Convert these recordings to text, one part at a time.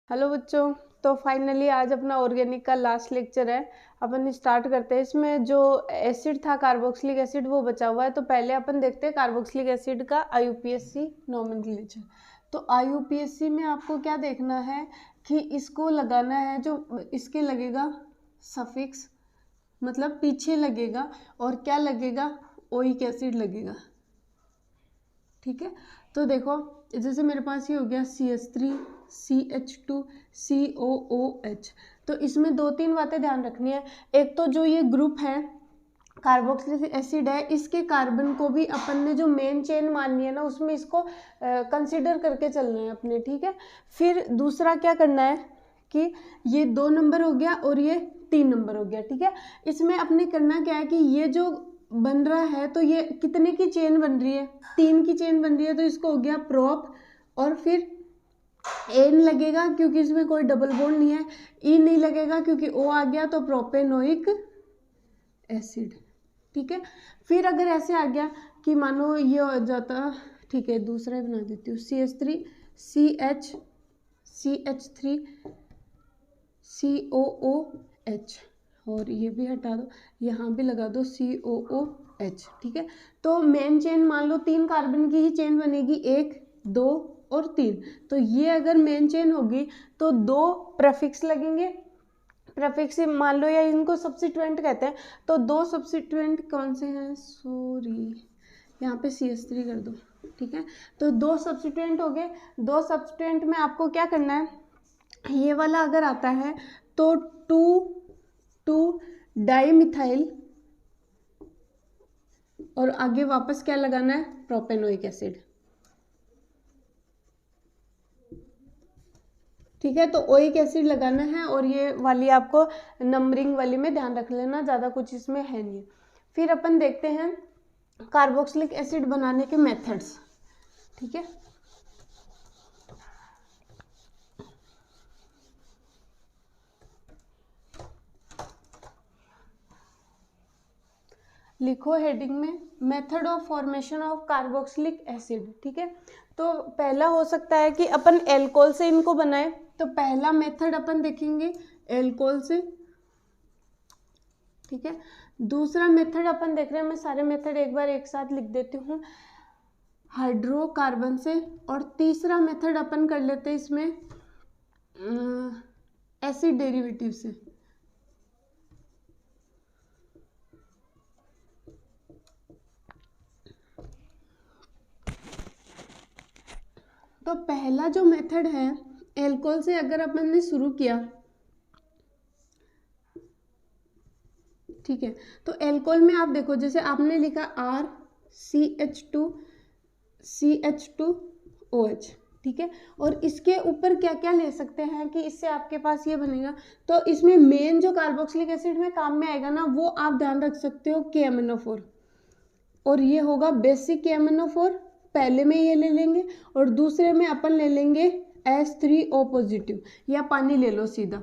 Hello बच्चों, तो finally आज अपना ऑर्गेनिक का लास्ट लेक्चर है। अपन स्टार्ट करते हैं। इसमें जो एसिड था कार्बोक्सिलिक एसिड वो बचा हुआ है। तो पहले अपन देखते हैं कार्बोक्सिलिक एसिड का आईयूपीएसी नोमेनक्लेचर। तो आईयूपीएसी में आपको क्या देखना है कि इसको लगाना है, जो इसके लगेगा सफिक्स, मतलब पीछे लगेगा, और क्या लगेगा, ओइक एसिड लगेगा। ठीक है, तो देखो जैसे मेरे पास ये हो गया CH3 CH2 COOH। तो इसमें दो तीन बातें ध्यान रखनी है। एक तो जो ये ग्रुप है कार्बोक्सिलिक एसिड है, इसके कार्बन को भी अपन ने जो मेन चेन माननी है ना, उसमें इसको कंसिडर करके चलना है अपने। ठीक है, फिर दूसरा क्या करना है कि ये 2 नंबर हो गया और ये 3 नंबर हो गया। ठीक है, इसमें अपने करना क्या है कि ये जो बन रहा है, तो ये कितने की चेन बन रही है, 3 की चेन बन रही है। तो इसको हो गया प्रोप, और फिर एन लगेगा क्योंकि इसमें कोई डबल बॉन्ड नहीं है, ई नहीं लगेगा क्योंकि ओ आ गया, तो प्रोपेनोइक एसिड। ठीक है, फिर अगर ऐसे आ गया कि मानो ये हो जाता, ठीक है दूसरा ही बना देती हूँ, CH3 CH3 COOH, और ये भी हटा दो, यहाँ भी लगा दो COOH। ठीक है, तो मेन चेन मान लो 3 कार्बन की ही चेन बनेगी, 1 2 और 3। तो ये अगर मेन चेन होगी तो 2 प्रेफिक्स लगेंगे, प्रेफिक्स मान लो, या इनको सब्स्टिट्यूएंट कहते हैं। तो 2 सब्स्टिट्यूएंट कौन से हैं, सॉरी यहाँ पे CH3 कर दो। ठीक है, तो 2 सब्स्टिट्यूएंट हो गए। 2 सब्स्टिट्यूएंट में आपको क्या करना है, ये वाला अगर आता है तो 2 डाइमिथाइल, और आगे वापस क्या लगाना है, प्रोपेनोइक एसिड। ठीक है, तो ओइक एसिड लगाना है, और ये वाली आपको नंबरिंग वाली में ध्यान रख लेना, ज़्यादा कुछ इसमें है नहीं। फिर अपन देखते हैं कार्बोक्सिलिक एसिड बनाने के मेथड्स। ठीक है, लिखो हेडिंग में method of formation of carboxylic acid. ठीक है, तो पहला हो सकता है कि अपन एल्कोहल से इनको बनाए। तो पहला मेथड अपन देखेंगे एल्कोहल से। ठीक है, दूसरा मेथड अपन देख रहे हैं, मैं सारे मेथड एक बार एक साथ लिख देती हूँ, हाइड्रोकार्बन से। और तीसरा मेथड अपन कर लेते हैं इसमें एसिड डेरिवेटिव से। तो पहला जो मेथड है एल्कोहल से, अगर अपन ने शुरू किया, ठीक है, तो एल्कोहल में आप देखो, जैसे आपने लिखा CH2OH। ठीक है, और इसके ऊपर क्या क्या ले सकते हैं कि इससे आपके पास ये बनेगा। तो इसमें मेन जो कार्बोक्सिलिक एसिड में काम में आएगा ना, वो आप ध्यान रख सकते हो KMnO4, और ये होगा बेसिक KMnO4, पहले में ये ले लेंगे, और दूसरे में अपन ले लेंगे H3O पॉजिटिव, या पानी ले लो सीधा,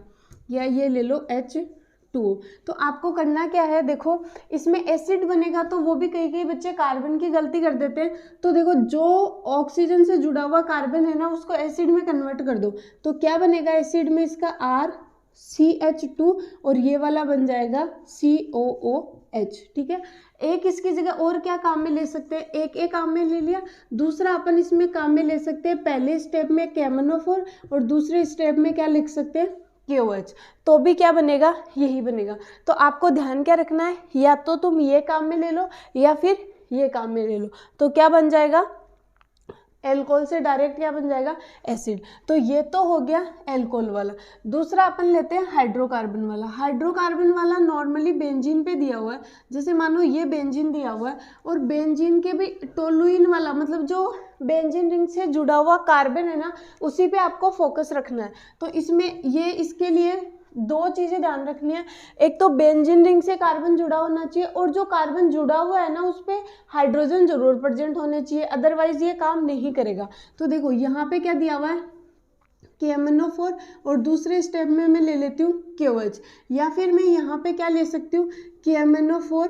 या ये ले लो H2O। तो आपको करना क्या है, देखो इसमें एसिड बनेगा, तो वो भी कई कई बच्चे कार्बन की गलती कर देते हैं। तो देखो जो ऑक्सीजन से जुड़ा हुआ कार्बन है ना, उसको एसिड में कन्वर्ट कर दो। तो क्या बनेगा एसिड में, इसका RCH2, और ये वाला बन जाएगा COOH। ठीक है, एक इसकी जगह और क्या काम में ले सकते हैं, एक काम में ले लिया। दूसरा अपन इसमें काम में ले सकते हैं, पहले स्टेप में KMnO4, और दूसरे स्टेप में क्या लिख सकते हैं, KOH। तो भी क्या बनेगा, यही बनेगा। तो आपको ध्यान क्या रखना है, या तो तुम ये काम में ले लो या फिर ये काम में ले लो। तो क्या बन जाएगा, एल्कोहल से डायरेक्ट क्या बन जाएगा, एसिड। तो ये तो हो गया एल्कोहल वाला। दूसरा अपन लेते हैं हाइड्रोकार्बन वाला। हाइड्रोकार्बन वाला नॉर्मली बेंजीन पे दिया हुआ है। जैसे मानो ये बेंजीन दिया हुआ है, और बेंजीन के भी टोलुइन वाला, मतलब जो बेंजीन रिंग से जुड़ा हुआ कार्बन है ना, उसी पे आपको फोकस रखना है। तो इसमें ये, इसके लिए 2 चीज़ें ध्यान रखनी है। एक तो बेंजीन रिंग से कार्बन जुड़ा होना चाहिए, और जो कार्बन जुड़ा हुआ है ना, उस पर हाइड्रोजन जरूर प्रेजेंट होने चाहिए, अदरवाइज ये काम नहीं करेगा। तो देखो यहाँ पे क्या दिया हुआ है, KMnO4, और दूसरे स्टेप में मैं ले लेती हूँ KOH, या फिर मैं यहाँ पे क्या ले सकती हूँ, KMnO4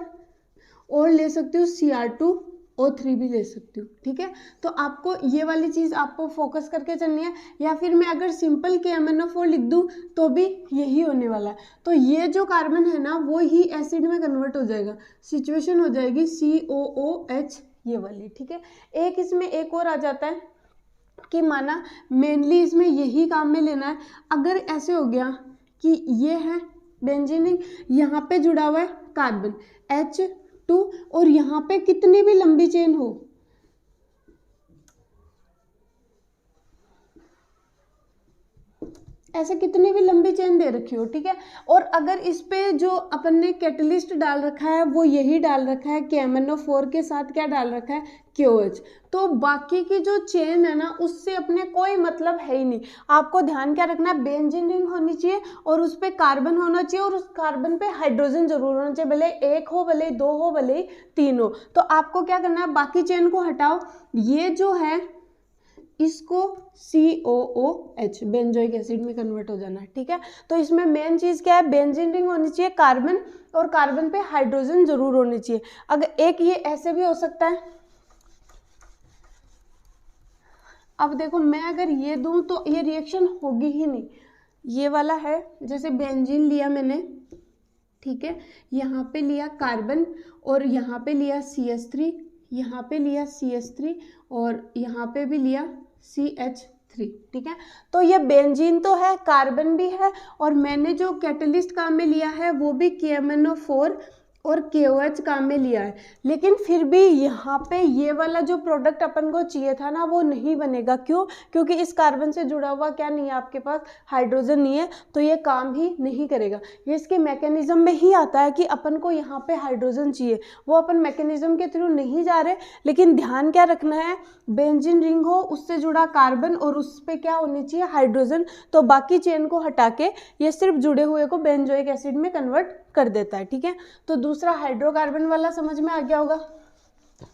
और ले सकती हूँ Cr2 O3 भी ले सकती हूँ, ठीक है। तो आपको ये वाली चीज़ आपको फोकस करके चलनी है, या फिर मैं अगर सिंपल KMnO4 लिख दूँ तो भी यही होने वाला है। तो ये जो कार्बन है ना वो ही एसिड में कन्वर्ट हो जाएगा, सिचुएशन हो जाएगी COOH ये वाली, ठीक है। एक इसमें एक और आ जाता है कि माना मेनली इसमें यही काम में लेना है। अगर ऐसे हो गया कि ये है बेंजीन रिंग, यहाँ पे जुड़ा हुआ है कार्बन H2 और यहाँ पे कितनी भी लंबी चेन हो, ऐसे कितनी भी लंबी चेन दे रखी हो, ठीक है। और अगर इस पे जो अपन ने कैटलिस्ट डाल रखा है वो यही डाल रखा है, KMnO4 के साथ क्या डाल रखा है, KOH, तो बाकी की जो चेन है ना उससे अपने कोई मतलब है ही नहीं। आपको ध्यान क्या रखना है, बेंजीन रिंग होनी चाहिए और उस पर कार्बन होना चाहिए और उस कार्बन पे हाइड्रोजन जरूर होना चाहिए, भले एक हो, भले दो हो, भले तीन हो। तो आपको क्या करना है, बाकी चेन को हटाओ, ये जो है इसको COOH बेंजोइक एसिड में कन्वर्ट हो जाना है, ठीक है। तो इसमें मेन चीज क्या है, बेंजीन रिंग होनी चाहिए, कार्बन, और कार्बन पे हाइड्रोजन जरूर होनी चाहिए। अगर एक ये ऐसे भी हो सकता है, अब देखो मैं अगर ये दूं तो ये रिएक्शन होगी ही नहीं। ये वाला है, जैसे बेंजीन लिया मैंने, ठीक है, यहाँ पे लिया कार्बन और यहाँ पे लिया CH3, यहाँ पे लिया CH3 और यहाँ पे भी लिया CH3, ठीक है। तो ये बेंजीन तो है, कार्बन भी है, और मैंने जो कैटलिस्ट काम में लिया है वो भी KMnO4 और KOH काम में लिया है। लेकिन फिर भी यहाँ पे ये वाला जो प्रोडक्ट अपन को चाहिए था ना वो नहीं बनेगा। क्यों? क्योंकि इस कार्बन से जुड़ा हुआ क्या नहीं है आपके पास, हाइड्रोजन नहीं है, तो ये काम ही नहीं करेगा। ये इसके मैकेनिज्म में ही आता है कि अपन को यहाँ पे हाइड्रोजन चाहिए, वो अपन मैकेनिज्म के थ्रू नहीं जा रहे। लेकिन ध्यान क्या रखना है, बेंजीन रिंग हो, उससे जुड़ा कार्बन और उस पर क्या होनी चाहिए, हाइड्रोजन। तो बाकी चेन को हटा के ये सिर्फ जुड़े हुए को बेंजोइक एसिड में कन्वर्ट कर देता है, ठीक है। तो दूसरा हाइड्रोकार्बन वाला समझ में आ गया होगा।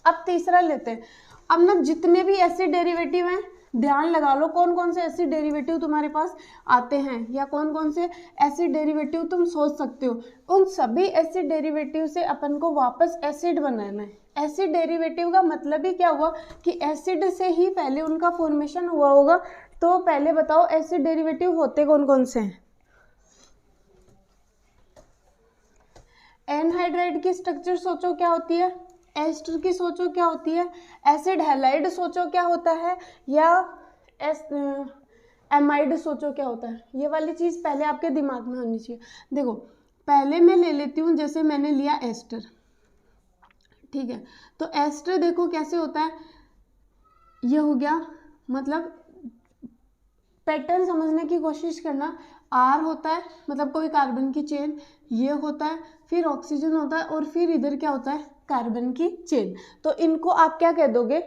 अब तीसरा लेते हैं। अब ना जितने भी एसिड डेरिवेटिव हैं ध्यान लगा लो, कौन कौन से एसिड डेरिवेटिव तुम्हारे पास आते हैं या कौन कौन से एसिड डेरिवेटिव तुम सोच सकते हो। उन सभी एसिड डेरिवेटिव से अपन को वापस एसिड बनाना है। एसिड डेरिवेटिव का मतलब ही क्या हुआ कि एसिड से ही पहले उनका फॉर्मेशन हुआ होगा। तो पहले बताओ एसिड डेरिवेटिव होते कौन कौन से हैं। एनहाइड्राइड की स्ट्रक्चर सोचो क्या होती है, एस्टर की सोचो क्या होती है, एसिड हैलाइड सोचो क्या होता है, या एमाइड सोचो क्या होता है। ये वाली चीज़ पहले आपके दिमाग में होनी चाहिए। देखो पहले मैं ले लेती हूँ, जैसे मैंने लिया एस्टर, ठीक है। तो एस्टर देखो कैसे होता है, ये हो गया, मतलब पैटर्न समझने की कोशिश करना। R होता है मतलब कोई कार्बन की चेन, ये होता है, फिर ऑक्सीजन होता है, और फिर इधर क्या होता है, कार्बन की चेन। तो इनको आप क्या कह दोगे,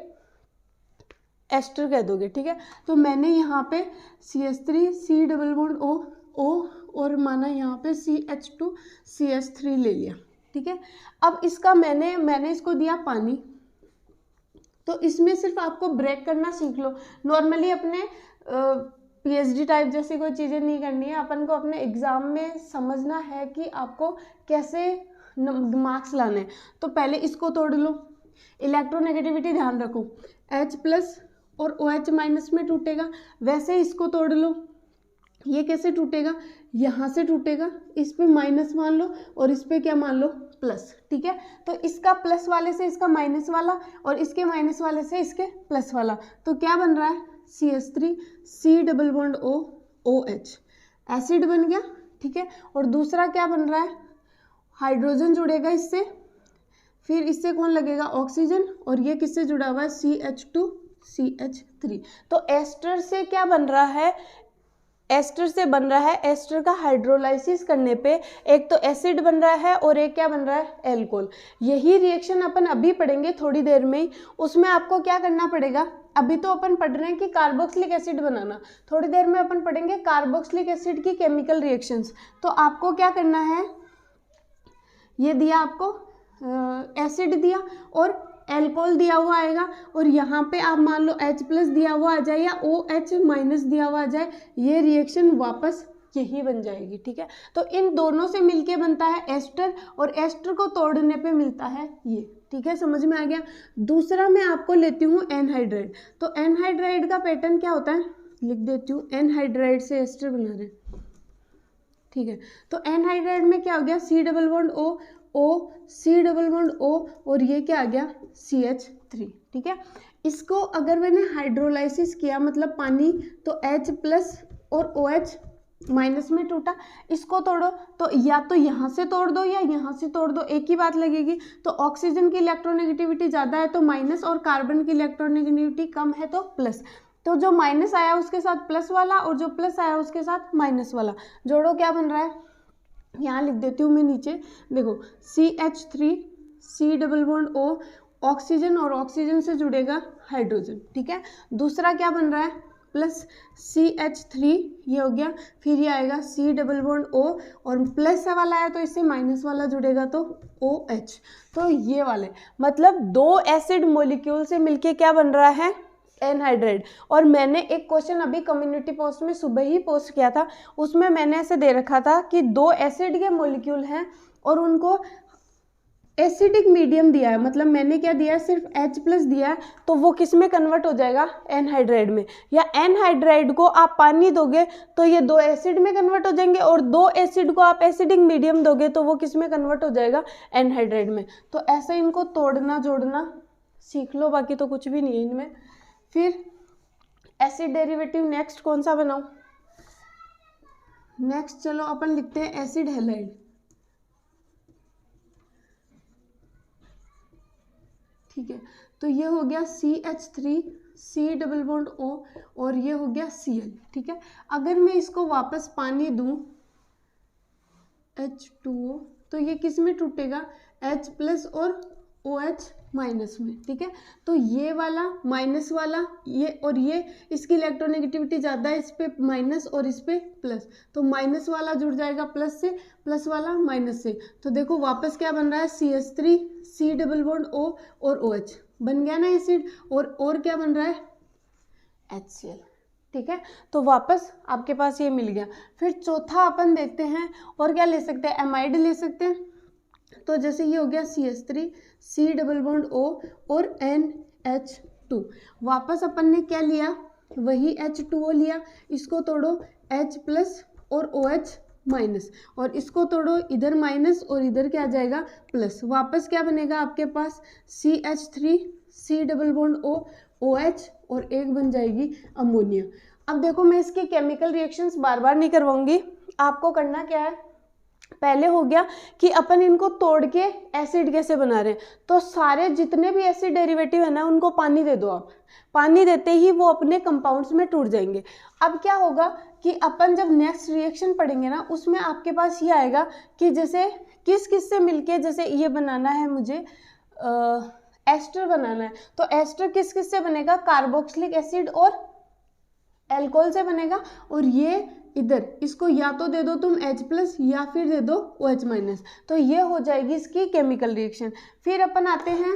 एस्टर कह दोगे, ठीक है। तो मैंने यहाँ पे CH3 C double bond O और माना यहाँ पे CH2 CH3 ले लिया, ठीक है। अब इसका मैंने इसको दिया पानी। तो इसमें सिर्फ आपको ब्रेक करना सीख लो। नॉर्मली अपने PhD टाइप जैसी कोई चीज़ें नहीं करनी है, अपन को अपने एग्ज़ाम में समझना है कि आपको कैसे मार्क्स लाने हैं। तो पहले इसको तोड़ लो, इलेक्ट्रोनेगेटिविटी ध्यान रखो, H+ और OH- में टूटेगा। वैसे इसको तोड़ लो, ये कैसे टूटेगा, यहाँ से टूटेगा, इस पे माइनस मान लो और इस पे क्या मान लो, प्लस, ठीक है। तो इसका प्लस वाले से इसका माइनस वाला और इसके माइनस वाले से इसके प्लस वाला, तो क्या बन रहा है, CH3 C double bond O OH, acid बन गया, ठीक है। और दूसरा क्या बन रहा है, हाइड्रोजन जुड़ेगा इससे, फिर इससे कौन लगेगा, ऑक्सीजन, और ये किससे जुड़ा हुआ है, CH2 CH3। तो एस्टर से क्या बन रहा है, एस्टर से बन रहा है, एस्टर का हाइड्रोलाइसिस करने पे एक तो एसिड बन रहा है और एक क्या बन रहा है, एल्कोहल। यही रिएक्शन अपन अभी पढ़ेंगे थोड़ी देर में ही। उसमें आपको क्या करना पड़ेगा, अभी तो अपन पढ़ रहे हैं कि कार्बोक्सिलिक एसिड बनाना, थोड़ी देर में अपन पढ़ेंगे कार्बोक्सिलिक एसिड की केमिकल रिएक्शंस। तो आपको क्या करना है, ये दिया आपको एसिड दिया और एल्कोहल दिया हुआ आएगा, और यहाँ पे आप मान लो H+ दिया हुआ आ जाए या OH- दिया हुआ आ जाए, ये रिएक्शन वापस यही बन जाएगी, ठीक है। तो इन दोनों से मिलके बनता है एस्टर, और एस्टर को तोड़ने पे मिलता है ये, ठीक है, समझ में आ गया। दूसरा मैं आपको लेती हूँ एनहाइड्राइड। तो एनहाइड्राइड का पैटर्न क्या होता है, लिख देती हूँ, एनहाइड्राइड से एस्टर बना रहे हैं, ठीक है। तो एनहाइड्राइड में क्या हो गया, C double bond O, O, C double bond O, और ये क्या आ गया, CH3, ठीक है। इसको अगर मैंने हाइड्रोलाइसिस किया मतलब पानी, तो H प्लस और OH माइनस में टूटा, इसको तोड़ो तो या तो यहाँ से तोड़ दो या यहाँ से तोड़ दो, एक ही बात लगेगी। तो ऑक्सीजन की इलेक्ट्रोनेगेटिविटी ज़्यादा है तो माइनस, और कार्बन की इलेक्ट्रोनेगेटिविटी कम है तो प्लस। तो जो माइनस आया उसके साथ प्लस वाला, और जो प्लस आया उसके साथ माइनस वाला, जोड़ो क्या बन रहा है, यहाँ लिख देती हूँ मैं नीचे, देखो CH3, C double bond O, oxygen, और ऑक्सीजन से जुड़ेगा हाइड्रोजन, ठीक है। दूसरा क्या बन रहा है, प्लस CH3, ये हो गया, फिर ये आएगा C डबल बॉन्ड O, और प्लस वाला आया तो इससे माइनस वाला जुड़ेगा तो OH। तो ये वाले मतलब दो एसिड मॉलिक्यूल से मिलके क्या बन रहा है, एनहाइड्राइड। और मैंने एक क्वेश्चन अभी कम्युनिटी पोस्ट में सुबह ही पोस्ट किया था, उसमें मैंने ऐसे दे रखा था कि दो एसिड के मॉलिक्यूल हैं और उनको एसिडिक मीडियम दिया है, मतलब मैंने क्या दिया है, सिर्फ H प्लस दिया है, तो वो किस में कन्वर्ट हो जाएगा, एनहाइड्राइड में। या एनहाइड्राइड को आप पानी दोगे तो ये दो एसिड में कन्वर्ट हो जाएंगे, और दो एसिड को आप एसिडिक मीडियम दोगे तो वो किस में कन्वर्ट हो जाएगा, एनहाइड्राइड में। तो ऐसे इनको तोड़ना जोड़ना सीख लो, बाकी तो कुछ भी नहीं है इनमें। फिर एसिड डेरिवेटिव नेक्स्ट कौन सा बनाऊं, नेक्स्ट चलो अपन लिखते हैं एसिड हैलाइड, ठीक है। तो ये हो गया CH3, C double bond O, और ये हो गया Cl, ठीक है। अगर मैं इसको वापस पानी दूं H2O, तो ये किस में टूटेगा, H प्लस और OH माइनस में, ठीक है। तो ये वाला माइनस वाला, ये और ये, इसकी इलेक्ट्रोनेगेटिविटी ज़्यादा है, इस पे माइनस और इस पे प्लस, तो माइनस वाला जुड़ जाएगा प्लस से, प्लस वाला माइनस से। तो देखो वापस क्या बन रहा है, CH3, C double bond O और OH बन गया ना एसिड, और क्या बन रहा है, HCl, ठीक है। तो वापस आपके पास ये मिल गया। फिर चौथा अपन देखते हैं, और क्या ले सकते हैं, एमाइड ले सकते हैं। तो जैसे ये हो गया CH3, C double bond O और NH2, वापस अपन ने क्या लिया, वही H2O लिया, इसको तोड़ो H प्लस और OH माइनस, और इसको तोड़ो, इधर माइनस और इधर क्या आ जाएगा, प्लस। वापस क्या बनेगा आपके पास, CH3, C double bond O, OH, और एक बन जाएगी अमोनिया। अब देखो मैं इसकी केमिकल रिएक्शंस बार बार नहीं करवाऊंगी, आपको करना क्या है, पहले हो गया कि अपन इनको तोड़ के एसिड कैसे बना रहे हैं। तो सारे जितने भी एसिड डेरिवेटिव है ना, उनको पानी दे दो आप, पानी देते ही वो अपने कंपाउंड्स में टूट जाएंगे। अब क्या होगा कि अपन जब नेक्स्ट रिएक्शन पढ़ेंगे ना, उसमें आपके पास ये आएगा कि जैसे किस किस से मिलके, जैसे ये बनाना है मुझे, एस्टर बनाना है, तो एस्टर किस किस से बनेगा, कार्बोक्सिलिक एसिड और एल्कोहल से बनेगा। और ये इधर इसको या तो दे दो तुम H प्लस या फिर दे दो OH माइनस, तो ये हो जाएगी इसकी केमिकल रिएक्शन। फिर अपन आते हैं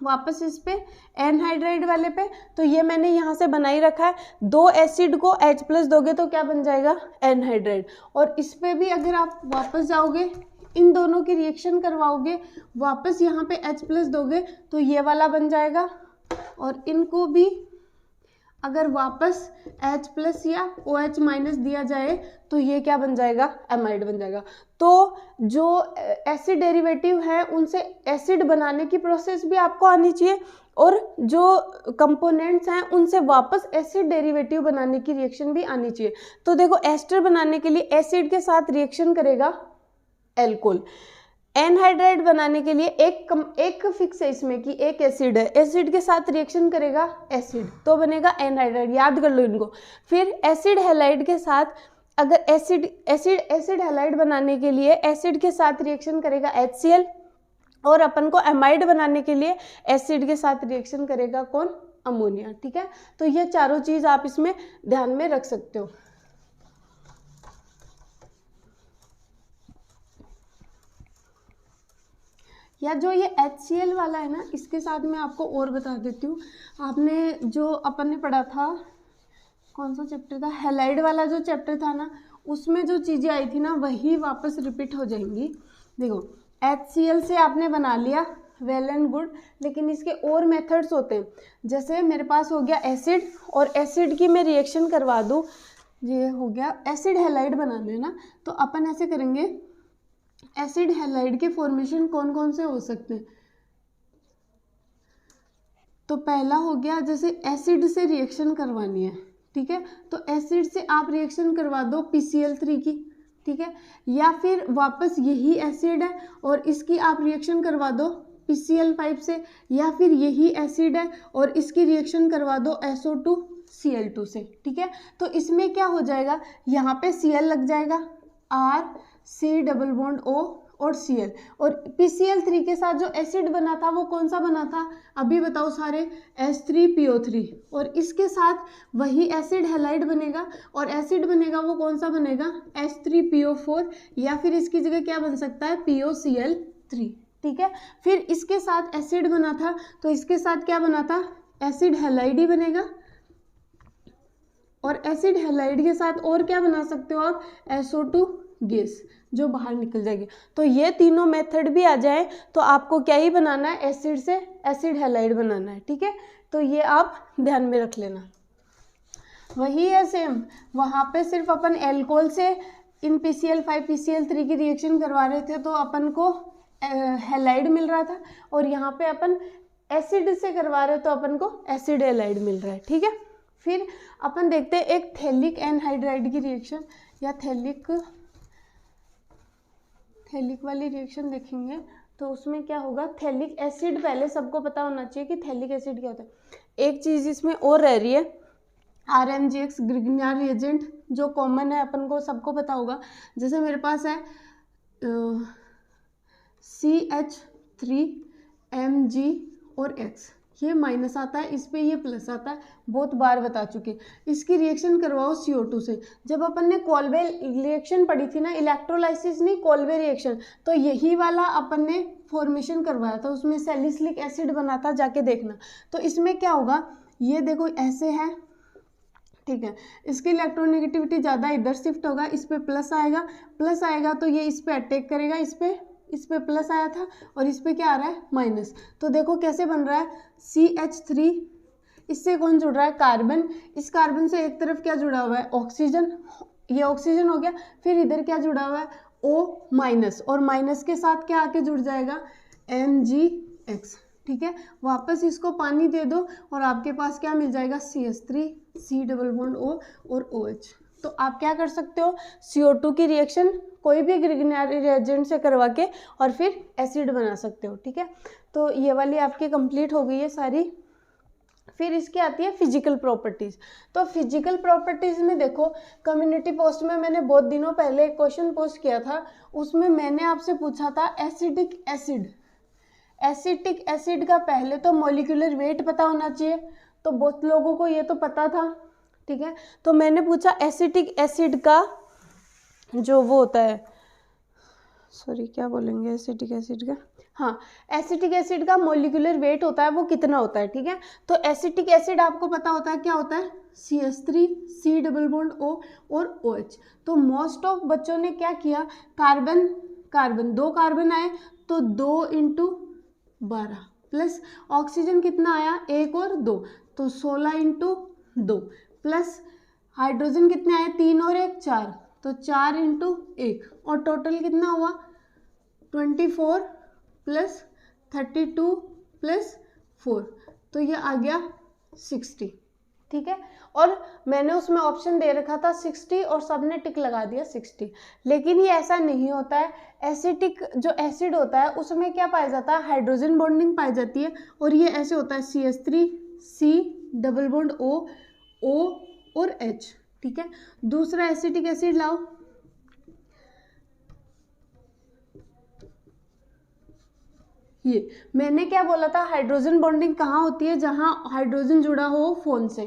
वापस इस पे एनहाइड्राइड वाले पे, तो ये मैंने यहाँ से बना ही रखा है, दो एसिड को H प्लस दोगे तो क्या बन जाएगा, एनहाइड्राइड। और इस पे भी अगर आप वापस जाओगे, इन दोनों की रिएक्शन करवाओगे, वापस यहाँ पे H प्लस दोगे तो ये वाला बन जाएगा, और इनको भी अगर वापस H प्लस या OH माइनस दिया जाए तो ये क्या बन जाएगा, एमाइड बन जाएगा। तो जो एसिड डेरिवेटिव है उनसे एसिड बनाने की प्रोसेस भी आपको आनी चाहिए, और जो कंपोनेंट्स हैं उनसे वापस एसिड डेरिवेटिव बनाने की रिएक्शन भी आनी चाहिए। तो देखो एस्टर बनाने के लिए एसिड के साथ रिएक्शन करेगा एल्कोहल, एनहाइड्राइड बनाने के लिए एक फिक्स है इसमें कि एक एसिड है, एसिड के साथ रिएक्शन करेगा एसिड, तो बनेगा एनहाइड्राइड, याद कर लो इनको। फिर एसिड हैलाइड के साथ, अगर एसिड हैलाइड बनाने के लिए एसिड के साथ रिएक्शन करेगा HCl, और अपन को एमाइड बनाने के लिए एसिड के साथ रिएक्शन करेगा कौन, अमोनिया, ठीक है। तो ये चारों चीज आप इसमें ध्यान में रख सकते हो। या जो ये HCl वाला है ना, इसके साथ मैं आपको और बता देती हूँ। आपने जो अपन ने पढ़ा था, कौन सा चैप्टर था, हैलाइड वाला जो चैप्टर था ना, उसमें जो चीज़ें आई थी ना वही वापस रिपीट हो जाएंगी। देखो HCl से आपने बना लिया, वेल एंड गुड, लेकिन इसके और मेथड्स होते हैं। जैसे मेरे पास हो गया एसिड, और एसिड की मैं रिएक्शन करवा दूँ, ये हो गया एसिड हैलाइड बनाना है ना, तो अपन ऐसे करेंगे। एसिड हैलाइड के फॉर्मेशन कौन कौन से हो सकते हैं? तो पहला हो गया, जैसे एसिड से रिएक्शन करवानी है, ठीक है, तो एसिड से आप रिएक्शन करवा दो PCl3 की, ठीक है, या फिर वापस यही एसिड है और इसकी आप रिएक्शन करवा दो PCl5 से, या फिर यही एसिड है और इसकी रिएक्शन करवा दो SO2Cl2 से, ठीक है। तो इसमें क्या हो जाएगा, यहाँ पे Cl लग जाएगा, R C double bond O और Cl, और PCl3 के साथ जो एसिड बना था वो कौन सा बना था, अभी बताओ सारे, H3PO3, और इसके साथ वही एसिड हैलाइड बनेगा, और एसिड बनेगा वो कौन सा बनेगा, H3PO4, या फिर इसकी जगह क्या बन सकता है, POCl3, ठीक है। फिर इसके साथ एसिड बना था तो इसके साथ क्या बना था, एसिड हैलाइड ही बनेगा, और एसिड हैलाइड के साथ और क्या बना सकते हो आप, SO2 गैस जो बाहर निकल जाएगी। तो ये तीनों मेथड भी आ जाए तो आपको क्या ही बनाना है, एसिड से एसिड हैलाइड बनाना है, ठीक है। तो ये आप ध्यान में रख लेना। वही है सेम, वहाँ पे सिर्फ अपन एल्कोहल से इन PCl5 PCl3 की रिएक्शन करवा रहे थे तो अपन को हैलाइड मिल रहा था, और यहाँ पे अपन एसिड से करवा रहे तो अपन को एसिड हैलाइड मिल रहा है, ठीक है। फिर अपन देखते हैं एक थैलिक एनहाइड्राइड की रिएक्शन, या थैलिक वाली रिएक्शन देखेंगे तो उसमें क्या होगा, थैलिक एसिड, पहले सबको पता होना चाहिए कि थैलिक एसिड क्या होता है। एक चीज़ इसमें और रह रही है, RMGX ग्रिग्नियर रिएजेंट, जो कॉमन है अपन को सबको पता होगा। जैसे मेरे पास है CH3Mg और X, ये माइनस आता है, इस पे ये प्लस आता है, बहुत बार बता चुके। इसकी रिएक्शन करवाओ CO2 से। जब अपन ने कोल्बे रिएक्शन पढ़ी थी ना, इलेक्ट्रोलाइसिस नहीं कोल्बे रिएक्शन, तो यही वाला अपन ने फॉर्मेशन करवाया था, उसमें सैलिसिलिक एसिड बना था, जाके देखना। तो इसमें क्या होगा, ये देखो ऐसे है, ठीक है, इसकी इलेक्ट्रोनेगेटिविटी ज़्यादा, इधर शिफ्ट होगा, इस पर प्लस आएगा तो ये इस पर अटैक करेगा, इस पे प्लस आया था और इस पे क्या आ रहा है, माइनस। तो देखो कैसे बन रहा है, CH3, इससे कौन जुड़ रहा है, कार्बन, इस कार्बन से एक तरफ क्या जुड़ा हुआ है, ऑक्सीजन, ये ऑक्सीजन हो गया। फिर इधर क्या जुड़ा हुआ है, O-, और माइनस के साथ क्या आके जुड़ जाएगा, MgX, ठीक है। वापस इसको पानी दे दो और आपके पास क्या मिल जाएगा, CH3, C double bond O और OH। तो आप क्या कर सकते हो, CO2 की रिएक्शन कोई भी ग्रिग्नियर रिएजेंट से करवा के और फिर एसिड बना सकते हो, ठीक है। तो ये वाली आपकी कंप्लीट हो गई है सारी। फिर इसकी आती है फिजिकल प्रॉपर्टीज़। तो फिजिकल प्रॉपर्टीज़ में देखो, कम्युनिटी पोस्ट में मैंने बहुत दिनों पहले एक क्वेश्चन पोस्ट किया था, उसमें मैंने आपसे पूछा था एसिटिक एसिड का पहले तो मॉलिक्यूलर वेट पता होना चाहिए, तो बहुत लोगों को ये तो पता था, ठीक है। तो मैंने पूछा एसिटिक एसिड का जो वो होता है, सॉरी क्या बोलेंगे एसिटिक एसिड का, हाँ, एसिटिक एसिड का मॉलिक्यूलर वेट होता है वो कितना होता है, ठीक है। तो एसिटिक एसिड आपको पता होता है क्या होता है, CH3, C double bond O और OH। तो मोस्ट ऑफ बच्चों ने क्या किया, कार्बन 2 कार्बन आए तो 2 × 12 प्लस ऑक्सीजन कितना आया, 1 और 2, तो 16 × 2 प्लस हाइड्रोजन कितने आए, 3 और 1 4, तो 4 × 1, और टोटल कितना हुआ 24 प्लस 32 प्लस 4, तो ये आ गया 60, ठीक है। और मैंने उसमें ऑप्शन दे रखा था 60 और सबने टिक लगा दिया 60, लेकिन ये ऐसा नहीं होता है। एसिटिक जो एसिड होता है उसमें क्या पाया जाता है, हाइड्रोजन बॉन्डिंग पाई जाती है, और ये ऐसे होता है CH3, C double bond O और H, ठीक है। दूसरा एसिटिक एसिड लाओ, ये मैंने क्या बोला था, हाइड्रोजन बॉन्डिंग कहाँ होती है, जहाँ हाइड्रोजन जुड़ा हो फोन से,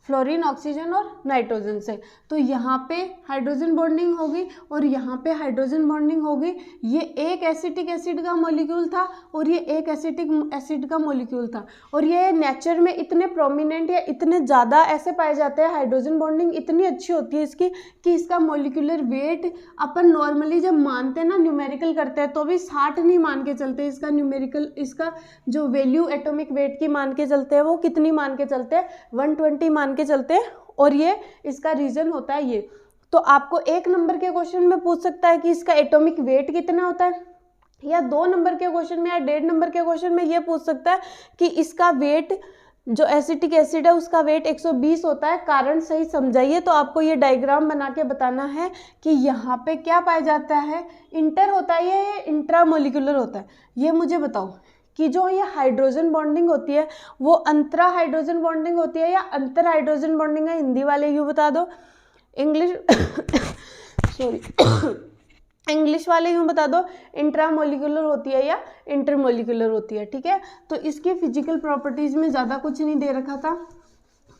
फ्लोरीन ऑक्सीजन और नाइट्रोजन से। तो यहाँ पे हाइड्रोजन बॉन्डिंग होगी और यहाँ पे हाइड्रोजन बॉन्डिंग होगी। ये एक एसिटिक एसिड का मॉलिक्यूल था और ये एक एसिटिक एसिड का मॉलिक्यूल था, और ये नेचर में इतने प्रोमिनेंट या इतने ज़्यादा ऐसे पाए जाते हैं, हाइड्रोजन बॉन्डिंग इतनी अच्छी होती है इसकी कि इसका मॉलिक्यूलर वेट अपन नॉर्मली जब मानते हैं ना, न्यूमेरिकल करते हैं, तो भी 60 नहीं मान के चलते। इसका न्यूमेरिकल, इसका जो वैल्यू एटॉमिक वेट की मान के चलते हैं, वो कितनी मान के चलते हैं, 120 मान के चलते हैं। और ये इसका रीजन होता है ये। तो आपको 1 नंबर के क्वेश्चन में पूछ सकता है कि इसका एटॉमिक वेट कितना होता है, या 2 नंबर के क्वेश्चन में या 1.5 नंबर के क्वेश्चन में ये पूछ सकता है कि इसका वेट, जो एसिटिक एसिड है उसका वेट 120 होता है। कारण सही समझाइए। तो आपको ये डायग्राम बना के बताना है कि यहाँ पे क्या पाया जाता है, इंटर होता है या इंट्रा मोलिकुलर होता है। ये मुझे बताओ कि जो ये हाइड्रोजन बॉन्डिंग होती है वो अंतरा हाइड्रोजन बॉन्डिंग होती है या अंतर हाइड्रोजन बॉन्डिंग है? हिंदी वाले यूँ बता दो, इंग्लिश सॉरी इंग्लिश वाले यूँ बता दो, इंट्रामोलिकुलर होती है या इंटरमोलिकुलर होती है। ठीक है, तो इसके फिजिकल प्रॉपर्टीज में ज़्यादा कुछ नहीं दे रखा था।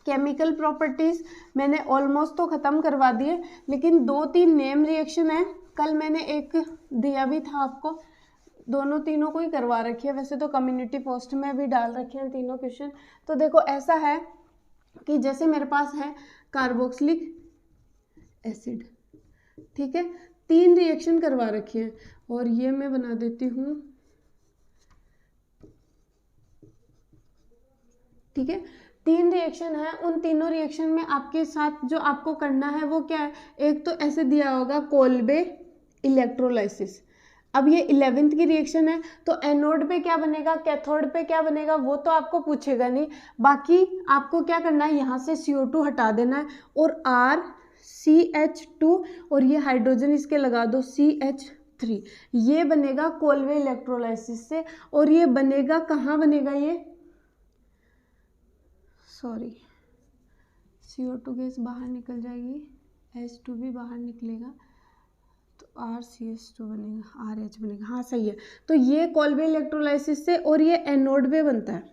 केमिकल प्रॉपर्टीज मैंने ऑलमोस्ट तो ख़त्म करवा दिए, लेकिन 2-3 नेम रिएक्शन है, कल मैंने एक दिया भी था आपको, दोनों तीनों को ही करवा रखी है। वैसे तो कम्युनिटी पोस्ट में भी डाल रखे हैं तीनों क्वेश्चन। तो देखो ऐसा है कि जैसे मेरे पास है कार्बोक्सिलिक एसिड, ठीक है, 3 रिएक्शन करवा रखी है, और ये मैं बना देती हूँ, ठीक है। 3 रिएक्शन है, उन तीनों रिएक्शन में आपके साथ जो आपको करना है वो क्या है, एक तो ऐसे दिया होगा कोल्बे इलेक्ट्रोलाइसिस। अब ये 11th की रिएक्शन है, तो एनोड पे क्या बनेगा, कैथोड पे क्या बनेगा, वो तो आपको पूछेगा नहीं। बाकी आपको क्या करना है, यहाँ से CO2 हटा देना है और RCH2 और ये हाइड्रोजन इसके लगा दो CH3। ये बनेगा कोल्बे इलेक्ट्रोलाइसिस से। और ये बनेगा कहाँ बनेगा, ये सॉरी CO2 गैस बाहर निकल जाएगी, H2 भी बाहर निकलेगा, तो RCH2 बनेगा, RH बनेगा। हाँ सही है। तो ये कोल्बे इलेक्ट्रोलाइसिस से, और ये एनोड पे बनता है।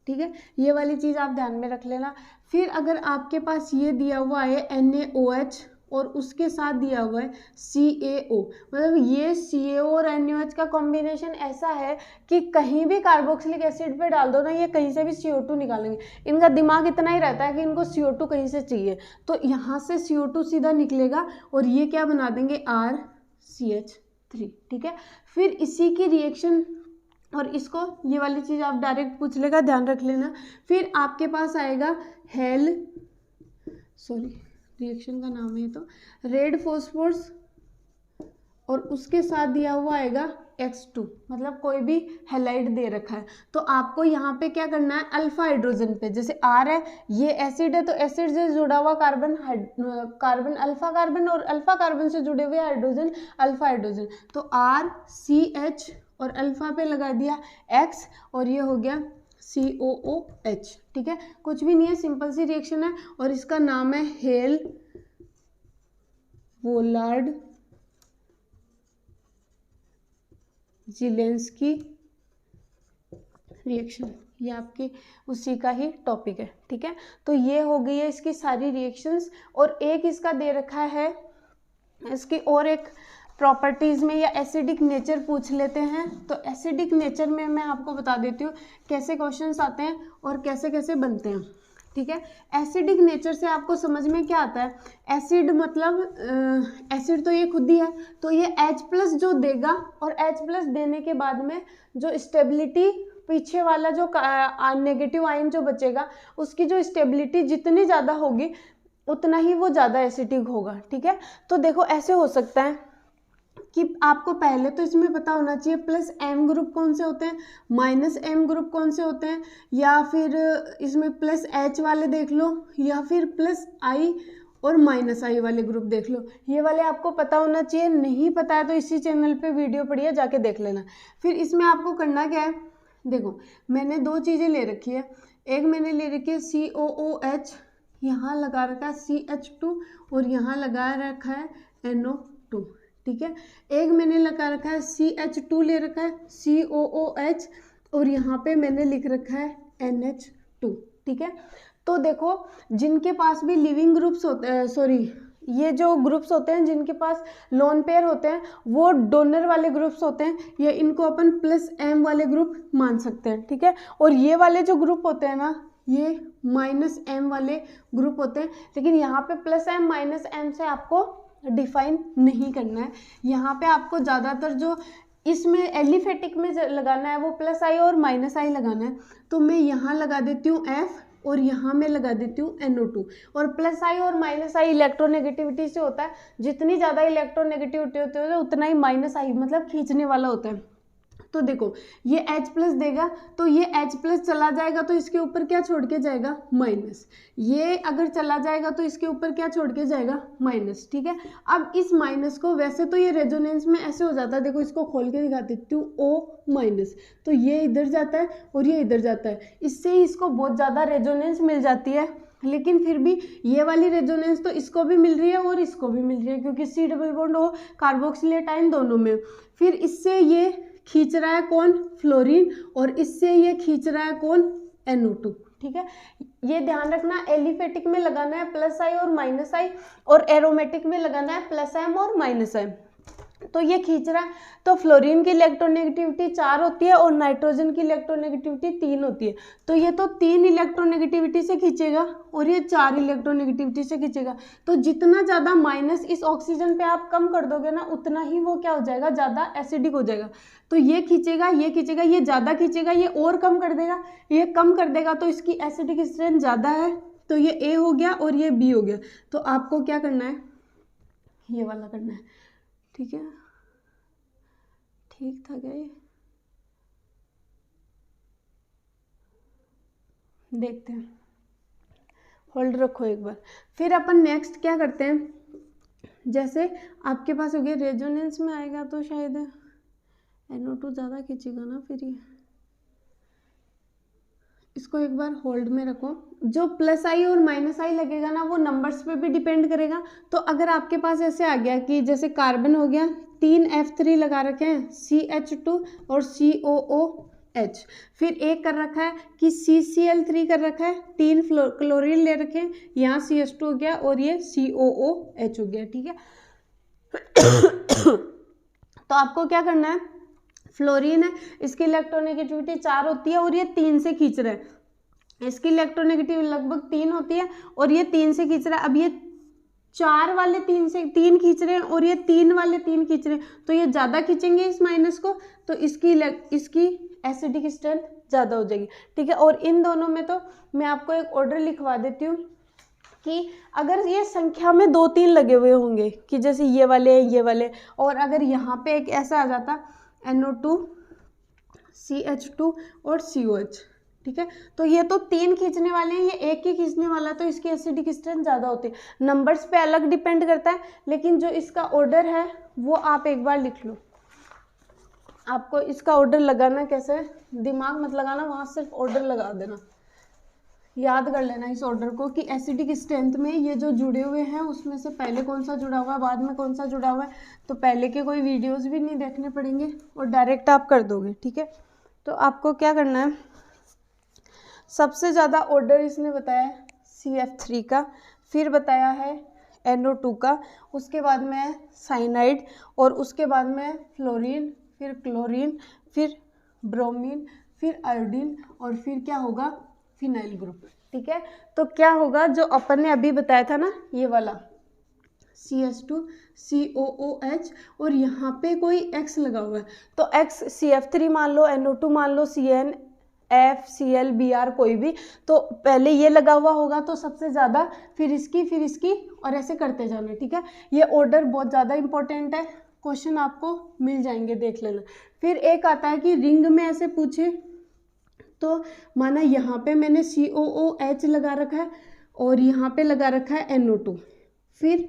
ठीक है, ये वाली चीज़ आप ध्यान में रख लेना। फिर अगर आपके पास ये दिया हुआ है NaOH और उसके साथ दिया हुआ है CaO, मतलब ये CaO और NaOH का कॉम्बिनेशन ऐसा है कि कहीं भी कार्बोक्सिलिक एसिड पे डाल दो ना, ये कहीं से भी CO2 निकालेंगे। इनका दिमाग इतना ही रहता है कि इनको CO2 कहीं से चाहिए, तो यहाँ से CO2 सीधा निकलेगा और ये क्या बना देंगे, RCH3। ठीक है, फिर इसी की रिएक्शन, और इसको ये वाली चीज़ आप डायरेक्ट पूछ लेगा, ध्यान रख लेना। फिर आपके पास आएगा रिएक्शन का नाम है तो रेड फॉस्फोरस, और उसके साथ दिया हुआ आएगा X2, मतलब कोई भी हैलाइड दे रखा है। तो आपको यहाँ पे क्या करना है, अल्फा हाइड्रोजन पे, जैसे R है, ये एसिड है, तो एसिड से जुड़ा हुआ कार्बन अल्फा कार्बन, और अल्फा कार्बन से जुड़े हुए हाइड्रोजन अल्फा हाइड्रोजन। तो RCH और अल्फा पे लगा दिया X, और ये हो गया COOH। ठीक है, कुछ भी नहीं है, सिंपल सी रिएक्शन है, और इसका नाम है हेल वोलार्ड ज़िलेंस्की रिएक्शन। ये आपकी उसी का ही टॉपिक है। ठीक है, तो ये हो गई है इसकी सारी रिएक्शंस। और एक इसका दे रखा है, इसकी और एक प्रॉपर्टीज़ में या एसिडिक नेचर पूछ लेते हैं। तो एसिडिक नेचर में मैं आपको बता देती हूँ कैसे क्वेश्चंस आते हैं और कैसे कैसे बनते हैं। ठीक है, एसिडिक नेचर से आपको समझ में क्या आता है, एसिड मतलब एसिड तो ये खुद ही है, तो ये H+ जो देगा, और H+ देने के बाद में जो स्टेबिलिटी, पीछे वाला जो नेगेटिव आयन जो बचेगा, उसकी जो स्टेबिलिटी जितनी ज़्यादा होगी उतना ही वो ज़्यादा एसिडिक होगा। ठीक है, तो देखो ऐसे हो सकता है कि आपको पहले तो इसमें पता होना चाहिए +M ग्रुप कौन से होते हैं, -M ग्रुप कौन से होते हैं, या फिर इसमें +H वाले देख लो, या फिर +I और -I वाले ग्रुप देख लो। ये वाले आपको पता होना चाहिए। नहीं पता है तो इसी चैनल पे वीडियो पड़ी है, जाके देख लेना। फिर इसमें आपको करना क्या है, देखो मैंने 2 चीज़ें ले रखी है। एक मैंने ले रखी है COOH, यहाँ लगा रखा है CH2, और यहाँ लगा रखा है NO2। ठीक है, एक मैंने लगा रखा है CH2 ले रखा है COOH, और यहाँ पे मैंने लिख रखा है NH2। ठीक है, तो देखो जिनके पास भी लिविंग ग्रुप्स होते हैं, सॉरी ये जो ग्रुप्स होते हैं जिनके पास लोन पेयर होते हैं वो डोनर वाले ग्रुप्स होते हैं, ये इनको अपन +m वाले ग्रुप मान सकते हैं, ठीक है। और ये वाले जो ग्रुप होते हैं ना ये -m वाले ग्रुप होते हैं, लेकिन यहाँ पे +m -m से आपको डिफाइन नहीं करना है। यहाँ पे आपको ज़्यादातर जो इसमें एलिफेटिक में लगाना है वो +i और -i लगाना है। तो मैं यहाँ लगा देती हूँ F और यहाँ मैं लगा देती हूँ NO2। और +i और -i इलेक्ट्रोनेगेटिविटी से होता है, जितनी ज़्यादा इलेक्ट्रोनेगेटिविटी होती है उतना ही -i मतलब खींचने वाला होता है। तो देखो ये H+ देगा तो ये H+ चला जाएगा तो इसके ऊपर क्या छोड़ के जाएगा, माइनस। ये अगर चला जाएगा तो इसके ऊपर क्या छोड़ के जाएगा, माइनस, ठीक है। अब इस माइनस को वैसे तो ये रेजोनेंस में ऐसे हो जाता है, देखो इसको खोल के दिखा देती हूँ, O-, तो ये इधर जाता है और ये इधर जाता है, इससे ही इसको बहुत ज़्यादा रेजोनेंस मिल जाती है। लेकिन फिर भी ये वाली रेजोनेंस तो इसको भी मिल रही है और इसको भी मिल रही है, क्योंकि C डबल बॉन्ड हो कार्बोक्सिलेट आयन दोनों में। फिर इससे ये खींच रहा है कौन, फ्लोरीन, और इससे ये खींच रहा है कौन, NO2, ठीक है। ये ध्यान रखना एलिफेटिक में लगाना है +i और -i, और एरोमेटिक में लगाना है +m और -m। तो ये खींच रहा है, तो फ्लोरीन की इलेक्ट्रोनेगेटिविटी 4 होती है और नाइट्रोजन की इलेक्ट्रोनेगेटिविटी 3 होती है। तो ये तो 3 इलेक्ट्रोनेगेटिविटी से खींचेगा और ये 4 इलेक्ट्रोनेगेटिविटी से खींचेगा। तो जितना ज़्यादा माइनस इस ऑक्सीजन पे आप कम कर दोगे ना उतना ही वो क्या हो जाएगा, ज़्यादा एसिडिक हो जाएगा। तो ये खींचेगा, ये खींचेगा, ये ज़्यादा खींचेगा, ये और कम कर देगा, ये कम कर देगा, तो इसकी एसिडिक स्ट्रेंथ ज़्यादा है। तो ये A हो गया और ये B हो गया। तो आपको क्या करना है, ये वाला करना है, ठीक है। ठीक था क्या ये, देखते हैं, होल्ड रखो एक बार। फिर अपन नेक्स्ट क्या करते हैं, जैसे आपके पास हो गया रेजोनेंस में आएगा तो शायद NO2 ज़्यादा खींचेगा ना, फिर ये इसको एक बार होल्ड में रखो। जो +i और -i लगेगा ना वो नंबर्स पे भी डिपेंड करेगा। तो अगर आपके पास ऐसे आ गया कि जैसे कार्बन हो गया, 3 F3 लगा रखे हैं, CH2 और COOH, फिर एक कर रखा है कि CCl3 कर रखा है, 3 क्लोरीन ले रखे हैं, यहाँ CH2 हो गया और ये COOH हो गया, ठीक है। तो आपको क्या करना है, फ्लोरीन है, इसकी इलेक्ट्रोनेगेटिविटी 4 होती है और ये 3 से खींच रहा है, इसकी इलेक्ट्रोनेगेटिविटी लगभग 3 होती है और ये 3 से खींच रहा है। अब ये 4 वाले 3 से 3 खींच रहे हैं और ये 3 वाले 3 खींच रहे हैं, तो ये ज़्यादा खींचेंगे इस माइनस को, तो इसकी एसिडिक स्ट्रेंथ ज़्यादा हो जाएगी, ठीक है। और इन दोनों में तो मैं आपको एक ऑर्डर लिखवा देती हूँ कि अगर ये संख्या में 2-3 लगे हुए होंगे कि जैसे ये वाले, और अगर यहाँ पे एक ऐसा आ जाता NO2, CH2 और COH, ठीक है। तो ये तो 3 खींचने वाले हैं, ये एक ही खींचने वाला है, तो इसकी एसिडिक स्ट्रेंथ ज़्यादा होती है। नंबर्स पे अलग डिपेंड करता है, लेकिन जो इसका ऑर्डर है वो आप एक बार लिख लो। आपको इसका ऑर्डर लगाना कैसे है, दिमाग मत लगाना, वहाँ सिर्फ ऑर्डर लगा देना, याद कर लेना इस ऑर्डर को कि एसिडिक स्ट्रेंथ में ये जो जुड़े हुए हैं उसमें से पहले कौन सा जुड़ा हुआ है, बाद में कौन सा जुड़ा हुआ है। तो पहले के कोई वीडियोस भी नहीं देखने पड़ेंगे और डायरेक्ट आप कर दोगे, ठीक है। तो आपको क्या करना है, सबसे ज़्यादा ऑर्डर इसने बताया है CF3 का, फिर बताया है NO2 का, उसके बाद में है साइनाइड, और उसके बाद में है फ्लोरीन, फिर क्लोरीन, फिर ब्रोमीन, फिर आयोडीन, और फिर क्या होगा, फिनाइल ग्रुप, ठीक है। तो क्या होगा, जो अपन ने अभी बताया था ना ये वाला CH2 COOH, और यहाँ पे कोई X लगा हुआ है, तो X CF3 मान लो, NO2 मान लो, CN FCl Br कोई भी, तो पहले ये लगा हुआ होगा तो सबसे ज़्यादा, फिर इसकी और ऐसे करते जाना, ठीक है। ये ऑर्डर बहुत ज़्यादा इंपॉर्टेंट है, क्वेश्चन आपको मिल जाएंगे, देख लेना। फिर एक आता है कि रिंग में ऐसे पूछे, तो माना यहाँ पे मैंने COOH लगा रखा है और यहाँ पे लगा रखा है NO2, फिर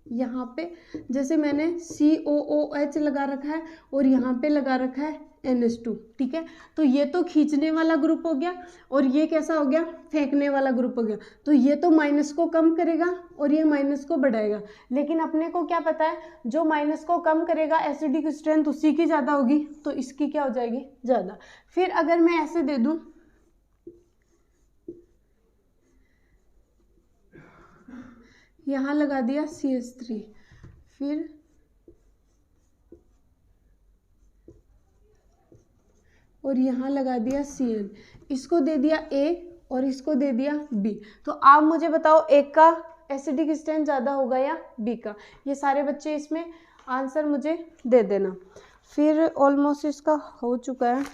यहाँ पे जैसे मैंने COOH लगा रखा है और यहाँ पे लगा रखा है NH2, ठीक है। तो ये तो खींचने वाला ग्रुप हो गया और ये कैसा हो गया, फेंकने वाला ग्रुप हो गया। तो ये तो माइनस को कम करेगा और ये माइनस को बढ़ाएगा, लेकिन अपने को क्या पता है, जो माइनस को कम करेगा एसिडिक स्ट्रेंथ उसी की ज़्यादा होगी, तो इसकी क्या हो जाएगी, ज़्यादा। फिर अगर मैं ऐसे दे दूँ, यहाँ लगा दिया CH3, फिर और यहाँ लगा दिया Cl, इसको दे दिया A और इसको दे दिया B। तो आप मुझे बताओ एक का एसिडिक स्ट्रेंथ ज़्यादा होगा या B का? ये सारे बच्चे इसमें आंसर मुझे दे देना। फिर ऑलमोस्ट इसका हो चुका है,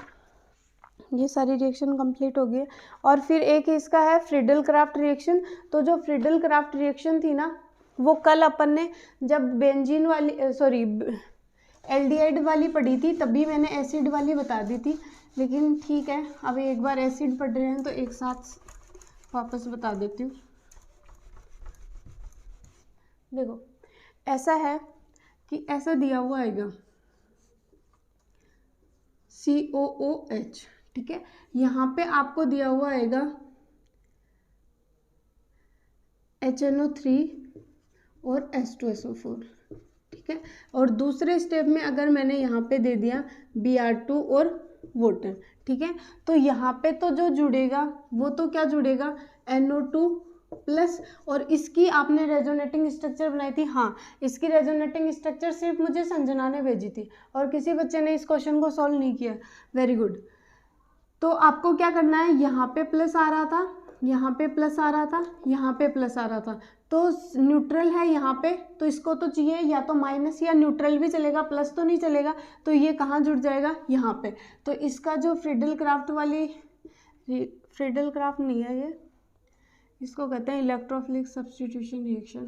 ये सारी रिएक्शन कंप्लीट हो गई है। और फिर एक इसका है फ्रीडल क्राफ्ट रिएक्शन। तो जो फ्रीडल क्राफ्ट रिएक्शन थी ना, वो कल अपन ने जब बेंजीन वाली सॉरी एल्डिहाइड वाली पढ़ी थी तभी मैंने एसिड वाली बता दी थी, लेकिन ठीक है अब एक बार एसिड पढ़ रहे हैं तो एक साथ वापस बता देती हूँ। देखो ऐसा है कि ऐसा दिया हुआ आएगा COOH, ठीक है। यहाँ पे आपको दिया हुआ आएगा HNO3 और H2SO4, ठीक है। और दूसरे स्टेप में अगर मैंने यहाँ पे दे दिया Br2 और वाटर, ठीक है, तो यहाँ पे तो जो जुड़ेगा वो तो क्या जुड़ेगा NO2 प्लस। और इसकी आपने रेजोनेटिंग स्ट्रक्चर बनाई थी, हाँ इसकी रेजोनेटिंग स्ट्रक्चर सिर्फ मुझे संजना ने भेजी थी और किसी बच्चे ने इस क्वेश्चन को सॉल्व नहीं किया, वेरी गुड। तो आपको क्या करना है, यहाँ पे प्लस आ रहा था, यहाँ पे प्लस आ रहा था, यहाँ पे प्लस आ रहा था, तो न्यूट्रल है यहाँ पे, तो इसको तो चाहिए या तो माइनस या न्यूट्रल भी चलेगा, प्लस तो नहीं चलेगा। तो ये कहाँ जुड़ जाएगा, यहाँ पे। तो इसका जो फ्रीडल क्राफ्ट वाली, फ्रीडल क्राफ्ट नहीं है ये, इसको कहते हैं इलेक्ट्रोफिलिक सब्स्टिट्यूशन रिएक्शन।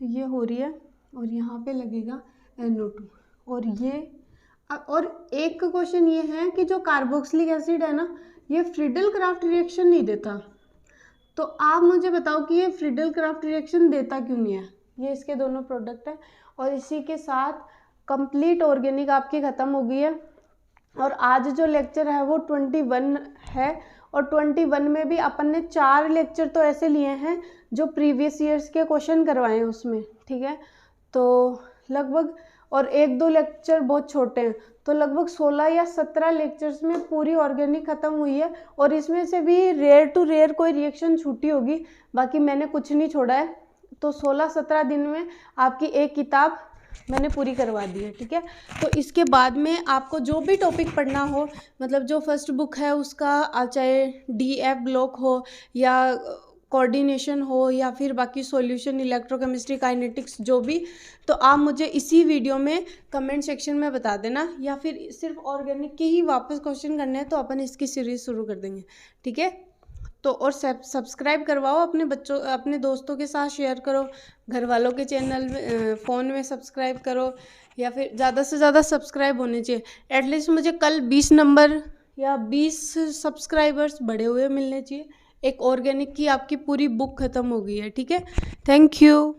तो ये हो रही है और यहाँ पे लगेगा NO2 और ये। और एक क्वेश्चन ये है कि जो कार्बोक्सिलिक एसिड है ना, ये फ्रीडल क्राफ्ट रिएक्शन नहीं देता। तो आप मुझे बताओ कि ये फ्रीडल क्राफ्ट रिएक्शन देता क्यों नहीं है। ये इसके दोनों प्रोडक्ट हैं और इसी के साथ कंप्लीट ऑर्गेनिक आपकी ख़त्म हो गई है। और आज जो लेक्चर है वो 21 है और 21 में भी अपन ने 4 लेक्चर तो ऐसे लिए हैं जो प्रीवियस ईयर्स के क्वेश्चन करवाए हैं उसमें, ठीक है। तो लगभग और 1-2 लेक्चर बहुत छोटे हैं, तो लगभग 16 या 17 लेक्चर्स में पूरी ऑर्गेनिक ख़त्म हुई है। और इसमें से भी रेयर टू रेयर कोई रिएक्शन छूटी होगी, बाकी मैंने कुछ नहीं छोड़ा है। तो 16-17 दिन में आपकी एक किताब मैंने पूरी करवा दी है, ठीक है। तो इसके बाद में आपको जो भी टॉपिक पढ़ना हो, मतलब जो फर्स्ट बुक है उसका, चाहे DF ब्लॉक हो या कोऑर्डिनेशन हो या फिर बाकी सॉल्यूशन, इलेक्ट्रोकेमिस्ट्री, काइनेटिक्स, जो भी, तो आप मुझे इसी वीडियो में कमेंट सेक्शन में बता देना। या फिर सिर्फ ऑर्गेनिक के ही वापस क्वेश्चन करने हैं तो अपन इसकी सीरीज़ शुरू कर देंगे, ठीक है। तो और सब्सक्राइब करवाओ अपने बच्चों, अपने दोस्तों के साथ शेयर करो, घर वालों के चैनल में फ़ोन में सब्सक्राइब करो, या फिर ज़्यादा से ज़्यादा सब्सक्राइब होने चाहिए। एटलीस्ट मुझे कल 20 नंबर या 20 सब्सक्राइबर्स बढ़े हुए मिलने चाहिए। एक ऑर्गेनिक की आपकी पूरी बुक ख़त्म हो गई है, ठीक है। Thank you.